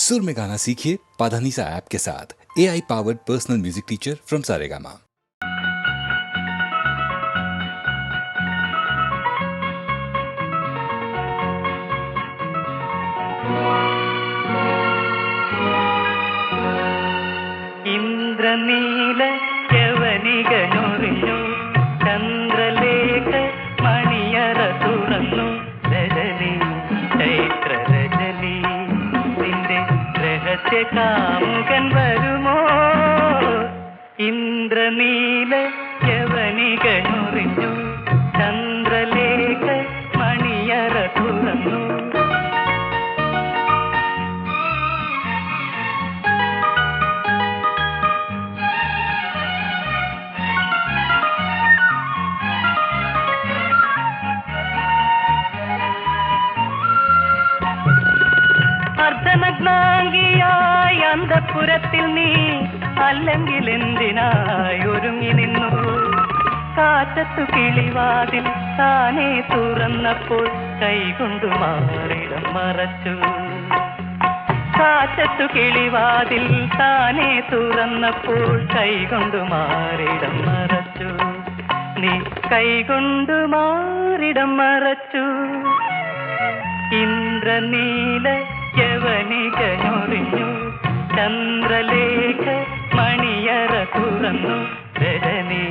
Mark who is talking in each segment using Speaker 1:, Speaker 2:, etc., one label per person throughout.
Speaker 1: सुर में गाना सीखिए पाधानीसा ऐप के साथ। AI powered personal music teacher from Saregama.
Speaker 2: ഇന്ദ്രനീല യവനികനൊറിഞ്ഞു ചന്ദ്രലേഖ മണിയറ തുറന്നു രജനി ചൈത്ര രജനി നിന്റെ രഹസ്യ കാമുകൻ വരുമോ? ഇന്ദ്രനീല യവനികനൊറിഞ്ഞു ചന്ദ്രലേഖ മണിയറ തുറന്നു. അർദ്ധനഗ്നാംഗിയായി അന്തഃപുരത്തിൽ നീ അല്ലെങ്കിൽ എന്തിനായി ഒരുങ്ങി നിന്നു? കാറ്റത്തു കിളിവാതിൽ താനേ തുറന്നപ്പോൾ കൈകൊണ്ടു മാറിടം മറച്ചു. കാറ്റത്തു കിളിവാതിൽ താനേ തുറന്നപ്പോൾ കൈകൊണ്ടു മാറിടം മറച്ചു. നീ കൈകൊണ്ടു മാറിടം മറച്ചു. ഇന്ദ്രനീല യവനികനൊറിഞ്ഞു ചന്ദ്രലേഖ മണിയറ തുറന്നു രജനി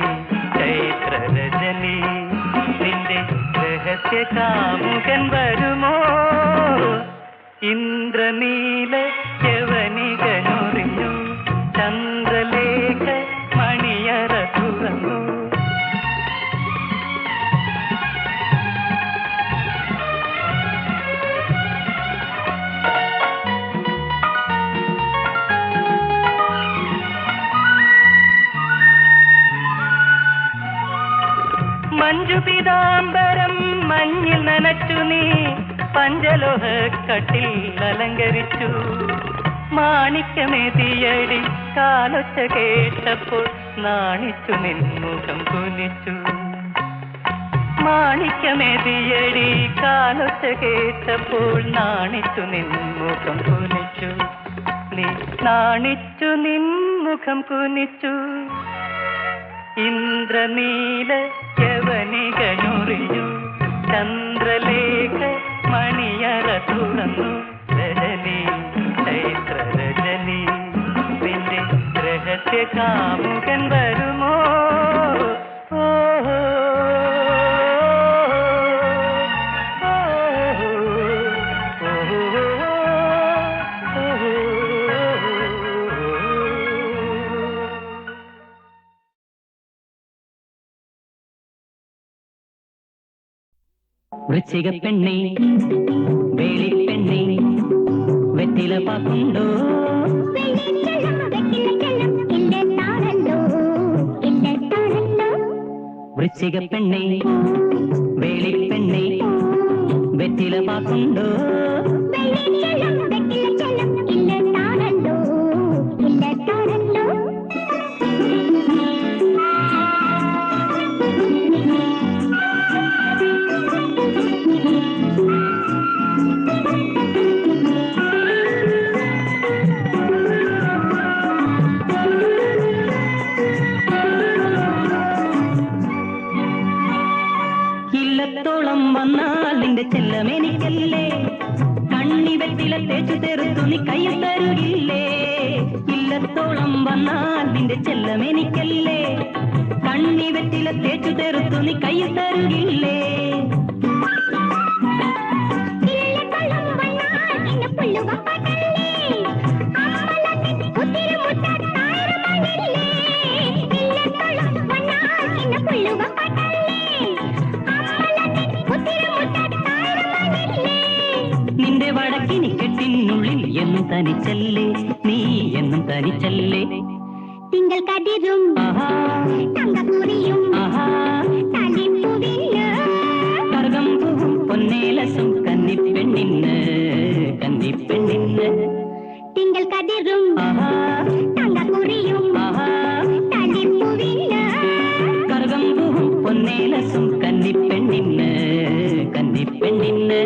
Speaker 2: ചൈത്ര രജനി നിന്റെ രഹസ്യ കാമുകൻ വരുമോ? ഇന്ദ്രനീല യവനികനൊറിഞ്ഞു ചന്ദ്രലേഖ മണിയറ തുറന്നു. മഞ്ജുപിതാംബരം മഞ്ഞിൽ നനച്ചു നീ പഞ്ചലോഹ കട്ടിൽ അലങ്കരിച്ചു. മാണിക്യമേതിയടി കാലൊച്ച കേട്ടപ്പോൾ നാണിച്ചു നിൻമുഖം കുനിച്ചു. മാണിക്യമേതിയടി കാലൊച്ച കേട്ടപ്പോൾ നാണിച്ചു നിൻമുഖം കുനിച്ചു. നീ നാണിച്ചു നിൻമുഖം കുനിച്ചു. ഇന്ദ്രനീല യവനികനൊറിഞ്ഞു ചന്ദ്രലേഖ മണിയറ തുറന്നു രജനി ചൈത്ര രജനി നിന്റെ രഹസ്യ കാമുകൻ വരുമോ? ഓഹോ
Speaker 3: വൃശ്ചിക പെണ്ണെ വേളി പെണ്ണെ വെറ്റില പാക്കുണ്ടോ? വൃശ്ചിക പെണ്ണെ വേളി പെണ്ണെ വെറ്റില പാക്കുണ്ടോ? ഇല്ലത്തോളം വന്നാൽ നിന്റെ ചെല്ലമെനിക്കല്ലേ, കണ്ണി വെറ്റില തേച്ചു തെറുത്തു നീ കയ്യിൽ തരുകില്ലേ? ഇല്ലത്തോളം വന്നാൽ നിന്റെ ചെല്ലമെനിക്കല്ലേ, കണ്ണി വെറ്റില തേച്ചു തെറുത്തു നീ കയ്യിൽ തരുകില്ലേ? നിന്റെ വടക്കിനി കെട്ടിനുള്ളിൽ എന്നും തനിച്ചല്ലേ, നീ എന്നും തനിച്ചല്ലേ?
Speaker 4: തിങ്കൾ കതിരും തങ്കക്കുറിയും
Speaker 3: കറുകം പൂവും പൊന്നേലസും കന്നിപ്പെണ്ണിന്ന് കന്നിപ്പെണ്ണിന്ന്.
Speaker 4: തിങ്കൾ കതിരും തങ്കക്കുറിയും
Speaker 3: കറുകം പൂവും പൊന്നേലസും കന്നിപ്പെണ്ണിന്ന് കന്നിപ്പെണ്ണിന്ന്.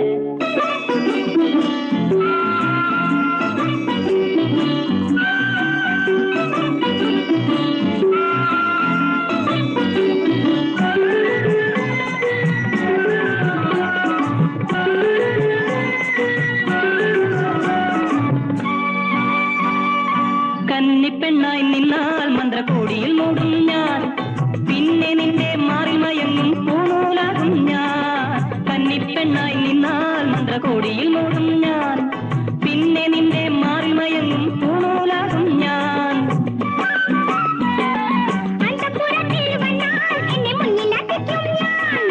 Speaker 3: പൊടിയിൽ മൂടും ഞാൻ, പിന്നെ നിന്റെ മാറിമയങ്ങും പൂണൂലാകും ഞാൻ.
Speaker 4: അന്തഃപുരത്തിൽ വന്നാൽ എന്നെ മുന്നിലാക്കിക്കും ഞാൻ,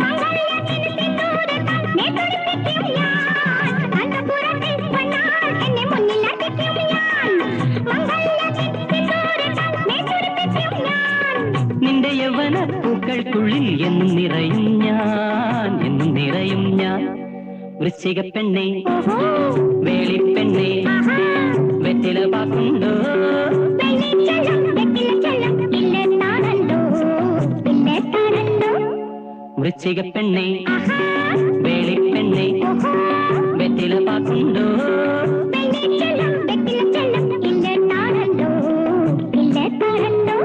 Speaker 4: മംഗല്യത്തിന് സിന്ദൂരത്താൽ മേത്തൊളിപ്പിക്കും ഞാൻ. അന്തഃപുരത്തിൽ വന്നാൽ എന്നെ മുന്നിലാക്കിക്കും ഞാൻ, മംഗല്യത്തിന് സിന്ദൂരത്താൽ മേത്തൊളിപ്പിക്കും ഞാൻ.
Speaker 3: നിന്റെ യൗവന പൂക്കൾക്കുള്ളിൽ എന്നും നിറയും ഞാൻ, എന്നും നിറയും ഞാൻ. വൃശ്ചിക പെണ്ണെ വേളിപ്പെണ്ണെ വെറ്റില പാക്കുണ്ടോ?
Speaker 4: വെള്ളിച്ചെള്ളം വെറ്റിലച്ചെള്ളം ഇല്ലെന്നാണല്ലോ, പിന്നെത്താണല്ലോ.
Speaker 3: വൃശ്ചിക പെണ്ണെ വേളിപ്പെണ്ണെ വെറ്റില പാക്കുണ്ടോ?
Speaker 4: വെള്ളിച്ചെള്ളം വെറ്റിലച്ചെള്ളം ഇല്ലെന്നാണല്ലോ, പിന്നെത്താണല്ലോ.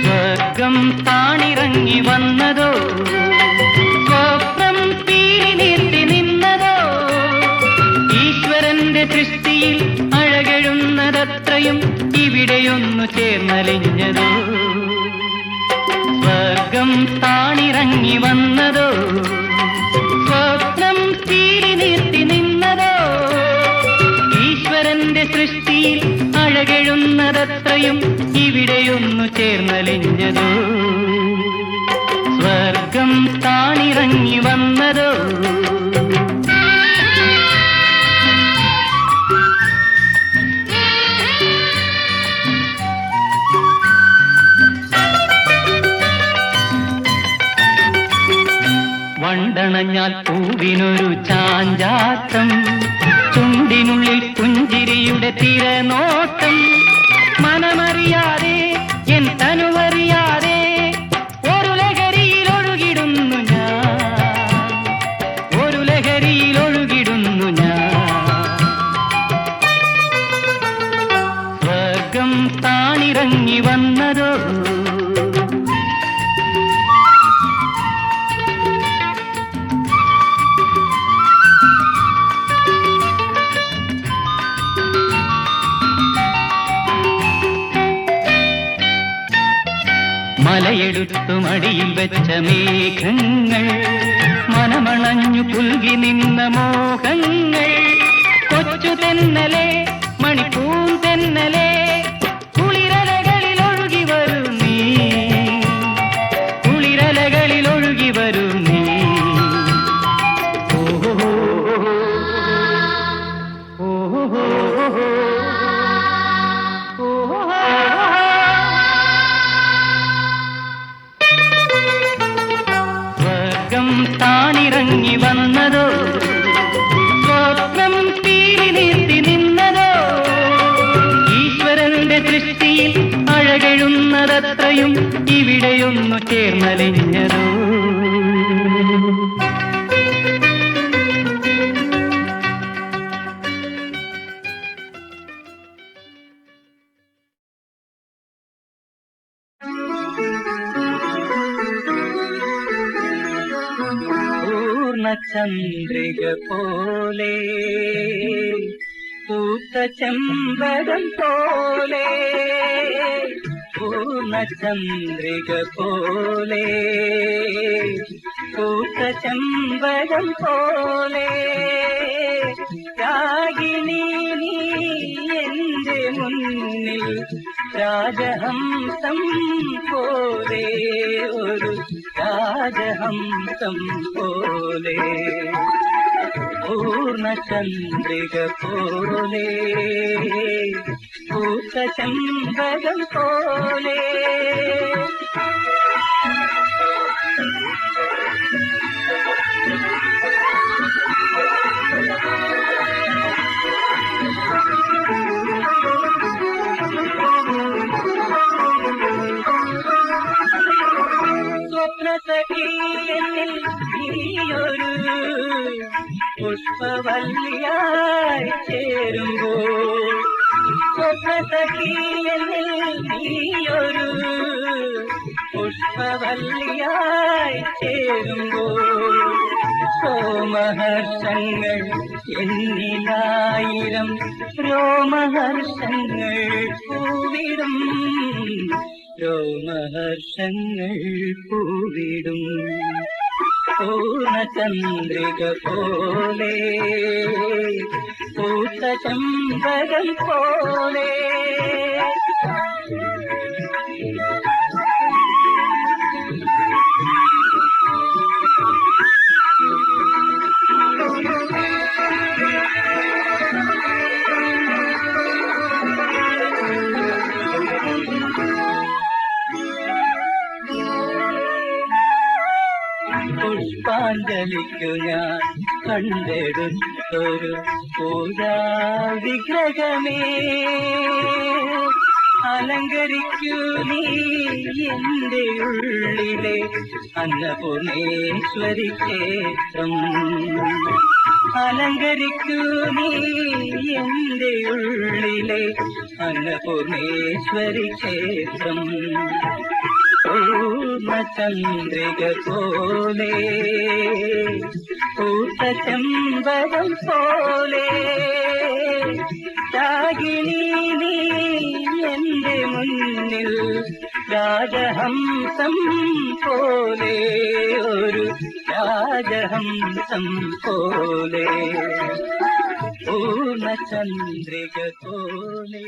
Speaker 3: സ്വർഗം താണിറങ്ങി വന്നതോ, സ്വപ്നം പീലി നീട്ടി നിന്നതോ, ഈശ്വരന്റെ സൃഷ്ടിയിൽ അഴകഴുന്നതത്രയും ഇവിടെയൊന്നു ചേർന്നലിഞ്ഞതോ. സ്വർഗം താണിറങ്ങി വന്നതോ, സ്വപ്നം പീലി നീട്ടി നിന്നതോ, ഈശ്വരന്റെ സൃഷ്ടിയിൽ അഴകഴുന്നതത്രയും ഇവിടെയൊന്നു ചേർന്നലിഞ്ഞതോ. സ്വർഗം താണിറങ്ങി വന്നതോ. വണ്ടണഞ്ഞാൽ പൂവിനൊരു ചാഞ്ചാട്ടം, ചുണ്ടിനുള്ളിൽ പുഞ്ചിരിയുടെ തിരനോട്ടം. മനമറിയാതെ എൻ തനുവറിയാതെ ഒരു ലഹരിയിൽ ഒഴുകിടുന്നു ഞാൻ, ഒരു ലഹരിയിൽ ഒഴുകിടുന്നു ഞാൻ. സ്വർഗം താണിറങ്ങി വന്നതോ. മലയെടുത്തു മടിയിൽ വെച്ച മേഘങ്ങൾ, മനമണഞ്ഞു പുൽകി നിന്ന മോഹങ്ങൾ. കൊച്ചു തെന്നലെ മണിപ്പൂൻ തെന്നലെ കുളിരലകളിൽ ഒഴുകി വരൂ നീ, കുളിരലകളിൽ ഒഴുകി വരൂ നീ. ഓഹോ ഓഹോ താണിറങ്ങി വന്നതോ, സ്വപ്നം പീലി നീട്ടി നിന്നതോ, ഈശ്വരന്റെ ദൃഷ്ടിയിൽ അഴകഴുന്നതത്രയും ഇവിടെയൊന്നു ചേർന്നലിഞ്ഞതോ. ചന്ദ്രിക പോലെ പൂത്ത ചെമ്പകം പോലെ, പൂർണ്ണചന്ദ്രിക പോലെ പൂത്ത ചെമ്പകം പോലെ. രാഗിണി നീ എന്റെ മുന്നിൽ രാജഹംസം പോലെ, ഒരു രാജഹംസം പോലെ. പൂർണ്ണചന്ദ്രിക പോലെ പൂത്ത ചെമ്പകം പോലെ. സഖിയെന്നിൽ നീയൊരു പുഷ്പവല്ലിയായി ചേരുമ്പോൾ സ്വപ്നസഖിയെന്നിൽ നീയൊരു പുഷ്പവല്ലിയായി ചേരുമ്പോൾ സോമഹർഷങ്ങൾ എന്നിലായിരം രോമഹർഷങ്ങൾ പൂവിടും രോമഹർഷങ്ങൾ പൂവിടും പൂർണ്ണചന്ദ്രിക പോലെ പൂത്ത ചമ്പകം പോലെ പുഷ്പാഞ്ജലിക്കു ഞാൻ കണ്ടെടുത്തൊരു പൂജാ വിഗ്രഹമേ അലങ്കരിക്കൂ നീ എന്റെ ഉള്ളിലെ അന്നപൂർണേശ്വരി ക്ഷേത്രം അലങ്കരിക്കൂ നീ എന്റെ ഉള്ളിലെ അന്നപൂർണേശ്വരി ക്ഷേത്രം പൂർണ്ണചന്ദ്രിക പോലെ പൂത്ത ചെമ്പകം പോലെ രാഗിണി നീ എന്റെ മുന്നിൽ രാജഹംസം പോലെ ഒരു രാജഹംസം പോലെ പൂർണ്ണചന്ദ്രിക പോലെ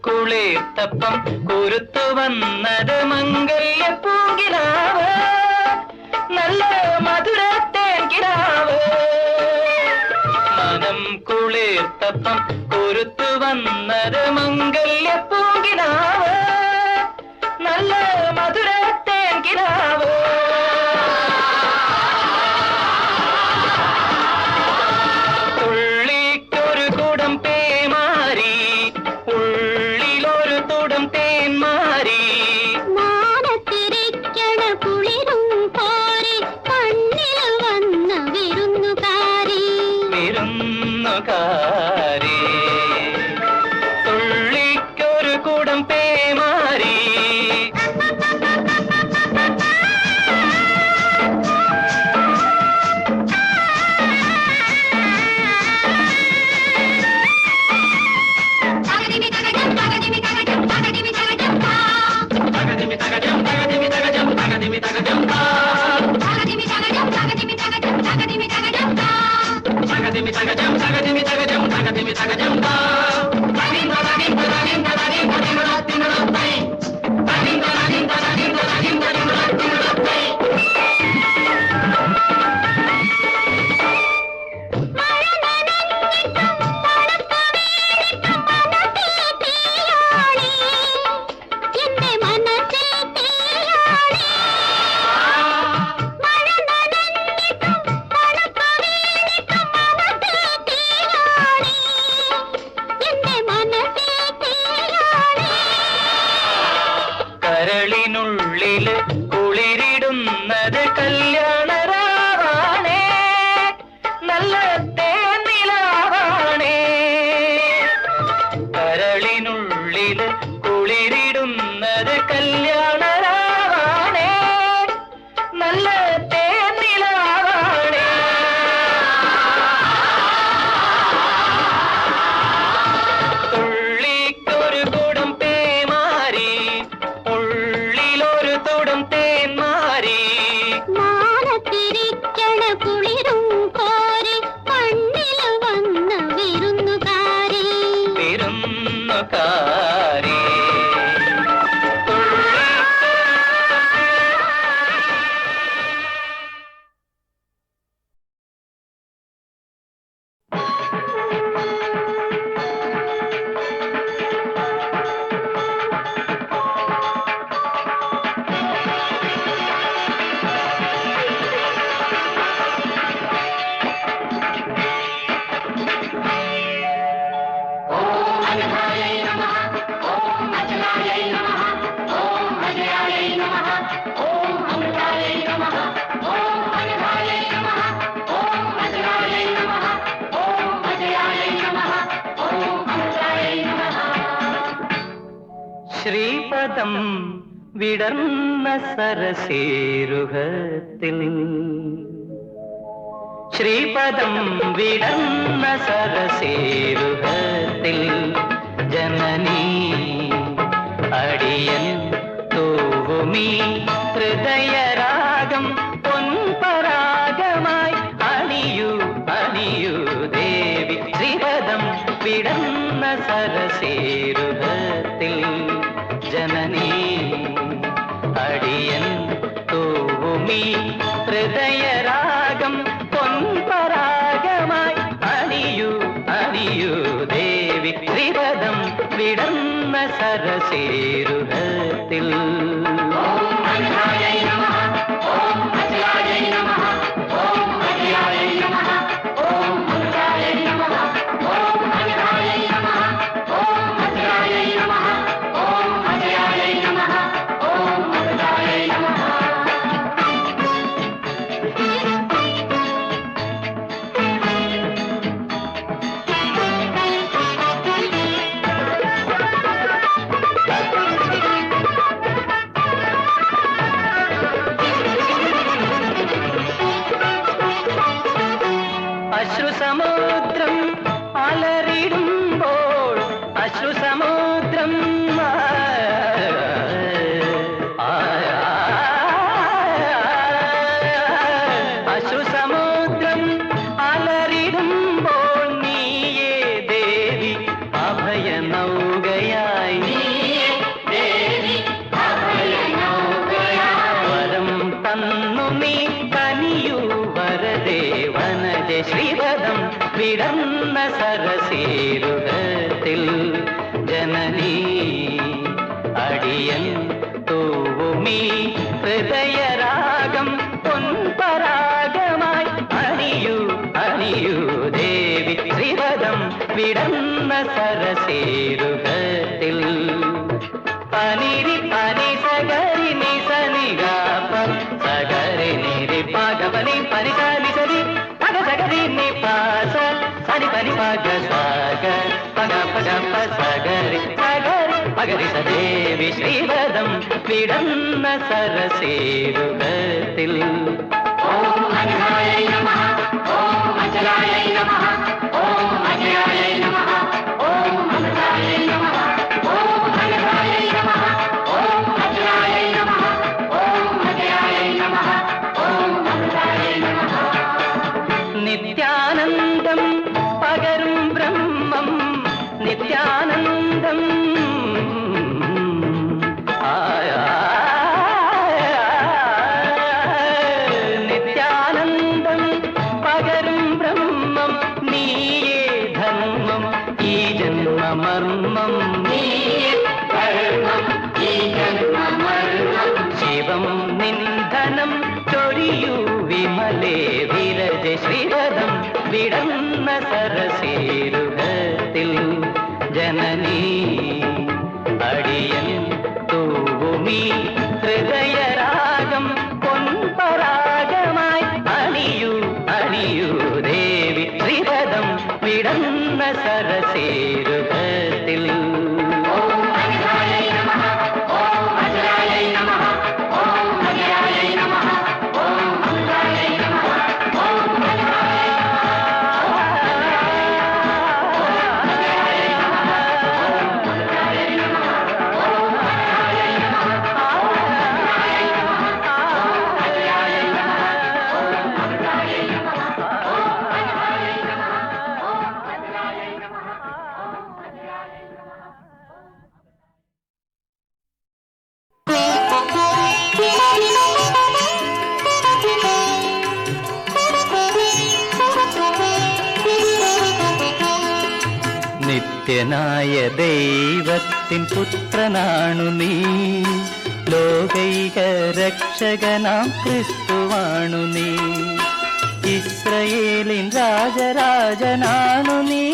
Speaker 2: കുളിർത്തപ്പം കുരുത്തു വന്നത് മംഗല്യപ്പൂങ്കിനാവ് നല്ല മധുരത്തേൻ കിനാവ് മനം കുളിർത്തപ്പം കുരുത്തു വന്നത് മംഗല്യപ്പൂങ്കിനാവ് നല്ല മധുരത്തേൻ കിനാവ്
Speaker 4: മാനത്തിരിക്കണ കുളിരും കോരി
Speaker 2: തരളിനുള്ളില് കുളിരിടുന്നത് കല്യാണരാവാണേ, നല്ല തേനിലാവാണേ. തരളിനുള്ളില് കുളിരിടുന്നത് കല്യാണരാവാണേ, നല്ല തേനിലാവാണേ. തുള്ളിക്കൊരു കുടം പേമാരി, ഉള്ളിലൊരു തുടം തേന്മാരി.
Speaker 4: മാനത്തിരിക്കണ കുളിരും കോരി മണ്ണിൽ വന്ന വിരുന്നുകാരി.
Speaker 2: വിരുന്നുകാരി. ശ്രീപദം വിടർന്ന സരസേരുഹത്തിൽ, ശ്രീപദം വിടർന്ന സരസേരുഹത്തിൽ ജനനീ അടിയൻ തൂവുമീ ഹൃദയരാഗം പൊൻപരാഗമായി അണിയൂ അണിയൂ ദേവി. ശ്രീപദം വിടർന്ന സരസേരുഹത്തിൽ ജനനീ അടിയൻ തൂവുമീ ഹൃദയരാഗം പൊൻപരാഗമായി അണിയൂ അണിയൂ ദേവി. ശ്രീപദം വിടർന്ന സരസേരുഹത്തിൽ. അശ്രുസമുദ്രം അലറിടുമ്പോൾ, അശ്രുസമുദ്രം അശ്രുസമുദ്രം അലറിടുമ്പോൾ നീയേ ദേവി അഭയ നൗകയായി. വരം തന്നു നീ കനിയൂ വരദേ വനജ. ശ്രീപദം വിടർന്ന സരസേരുഹത്തിൽ ജനനീ അടിയൻ തൂവുമീ ഹൃദയരാഗം പൊൻപരാഗമായി അണിയൂ അണിയൂ ദേവി. ശ്രീപദം വിടർന്ന സരസേരുഹത്തിൽ. പനിരി പനി സഗരി നി സനിഗാപ സഗരി നിരി പാഗപനി പനി സനി സരി പഗ സഗരി നി പാസ സനി പനി പഗ സാഗ പഗ പഗ പ സഗരി സഗരി പഗരി സദേവി. ശ്രീപദം വിടർന്ന സരസേരുഹത്തിൽ. ഓം അജലായ നമഃ, ഓം അജലായ നമഃ, ഓം അജലായ നമഃ, ഓം അമൃതായ നമഃ, ഓം അജലായ നമഃ, ഓം അജലായ നമഃ, ഓം അജലായ നമഃ, ഓം അമൃതായ നമഃ. നിത്യാനന്ദം പകരും ബ്രഹ്മം, നിത്യാനന്ദം നിത്യാനന്ദം പകരും ബ്രഹ്മം നീയേ ധർമ്മം ഈ ജന്മമർമ്മം. ശിവം നിന്ധനം ചൊരിയൂ വിമലേ വിരജ. ശ്രീപദം വിടർന്ന സരസേരുഹത്തിൽ ജനനീ അടിയൻ തൂവും നീ ഹൃദയരാഗം പൊൻപരാഗമായി അണിയൂ അണിയൂ ദേവി ശ്രീരഥം വിടന്ന സരസേരുകത്തിൽ. നിത്യനായ ദൈവത്തിൻ പുത്രനാണു നീ, ലോകൈക രക്ഷകനാം ക്രിസ്തുവാണു നീ. ഇസ്രയേലിൻ രാജരാജനാണു നീ,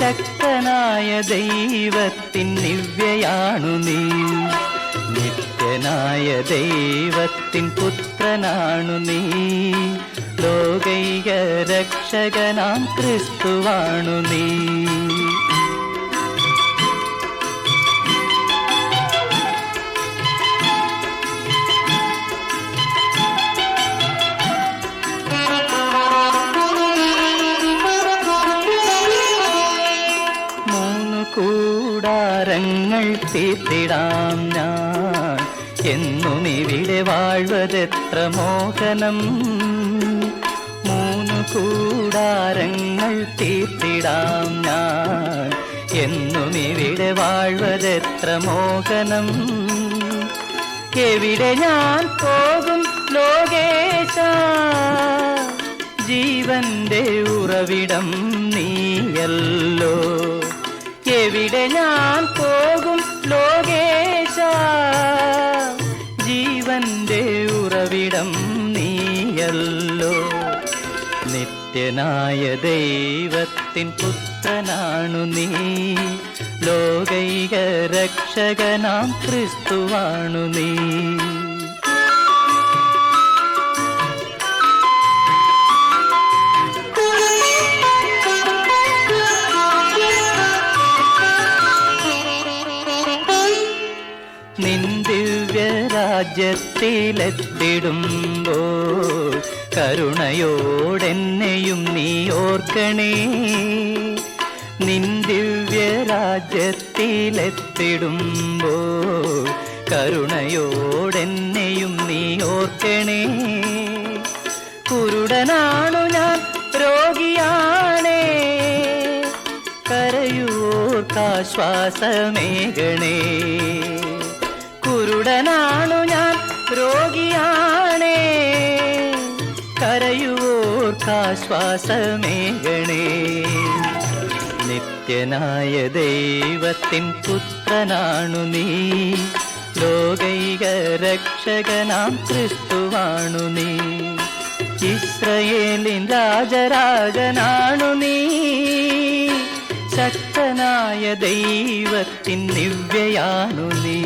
Speaker 2: ശക്തനായ ദൈവത്തിൻ ദിവ്യയാണു നീ. നിത്യനായ ദൈവത്തിൻ പുത്രനാണു നീ, ലോകൈക രക്ഷകനാം ക്രിസ്തുവാണു നീ. മൂന്നു കൂടാരങ്ങൾ തീർത്തിടാം ഞാൻ, എന്നും ഇവിടെ വാഴ്വതെത്ര മോഹനം. മൂന്നു കൂടാരങ്ങൾ തീർത്തിടാം ഞാൻ, എന്നും ഇവിടെ വാഴ്വതെത്ര മോഹനം. എവിടെ ഞാൻ പോകും ലോകേശ, ജീവന്റെ ഉറവിടം നീയല്ലോ. എവിടെ ഞാൻ പോകും ലോകേശ, ജീവന്റെ ഉറവിടം നീയല്ലോ. നിത്യനായ ദൈവത്തിൻ പുത്രനാണു നീ, ലോകൈക രക്ഷകനാം ക്രിസ്തുവാണു നീ. നിൻ ദിവ്യരാജ്യത്തിലെത്തിടുമ്പോൾ കരുണയോടെന്നെയും നീ ഓർക്കണേ. നിൻ ദിവ്യരാജ്യത്തിലെത്തിടുമ്പോൾ കരുണയോടെന്നെയും നീ ഓർക്കണേ. കുരുടനാണു ഞാൻ, രോഗിയാണേ, കരയൂർക്കാശ്വാസമേകണേ. കുരുടനാണു ഞാൻ, രോഗിയാണേ, കരയുവോർക്കാശ്വാസമേകണേ. നിത്യനായ ദൈവത്തിൻ പുത്രനാണു നീ, ലോകൈക രക്ഷകനാം ക്രിസ്തുവാണു നീ. ഇസ്രയേലിൻ രാജരാജനാണു നീ, ശക്തനായ ദൈവത്തിൻ ദിവ്യയാണു നീ.